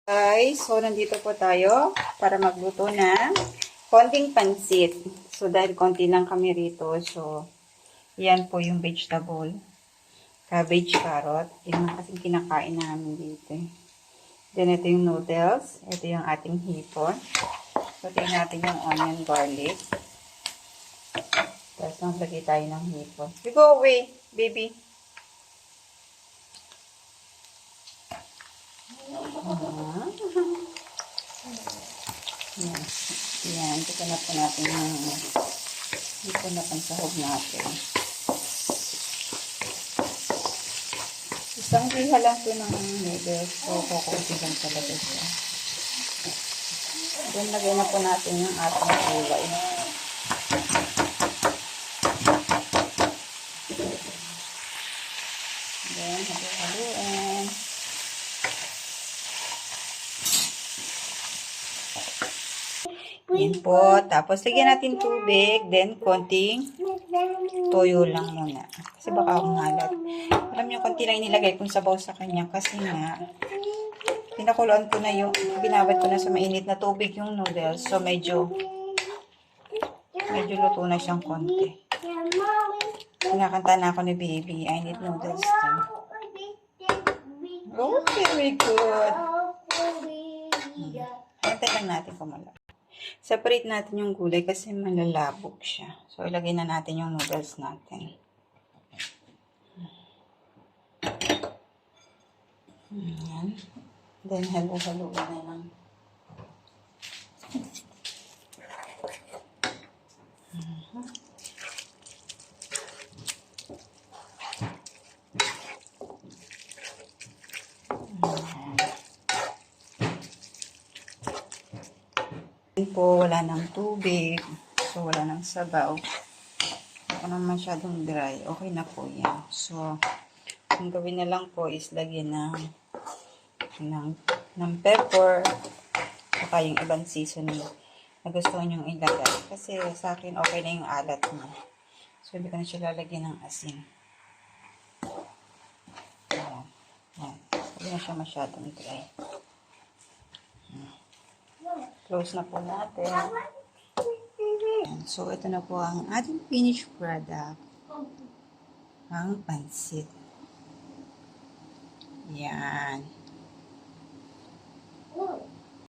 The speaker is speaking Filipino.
Guys, so nandito po tayo para magluto ng konting pansit. So dahil konti lang kami rito, so yan po yung vegetable. Cabbage, carrot. Yan ang kasing kinakain namin dito. Then ito yung noodles. Ito yung ating hipon. So tingnan natin yung onion, garlic. Tapos maglagay tayo ng hipon. You go away, baby. Yan. Yan. Ito na po natin yung ito na pansahog natin. Isang liha lang ito ng noodles. So, kukunti lang talaga siya. Then, lagay na po natin yung ating gulay. Then, halu-haluin. Yan po. Tapos, lagyan natin tubig. Then, konting toyo lang muna. Kasi baka umalat. Alam niyo, konti lang inilagay kong sabaw sa kanya. Kasi nga, pinakuloan ko na yung, binabad ko na sa mainit na tubig yung noodles. So, medyo luto na siyang konti. Kinakanta na ako ni baby. I need noodles too. Oh, very good. Hintay lang natin kumala. Separate natin yung gulay kasi malalabog siya. So, ilagay na natin yung noodles natin. Ayan. Then, halo-halo na lang. Po, wala ng tubig. So, wala ng sabaw. Ako naman masyadong dry. Okay na po yan. So, ang gawin na lang po is lagyan ng pepper saka yung ibang seasoning na gusto nyo ilagay. Kasi sa akin, okay na yung alat niya. So, hindi ko na siya lalagyan ng asin. Ayan. Ayan. Hindi na siya masyadong dry. Close na po natin. So, ito na po ang ating finished product. Ang pansit. Yan.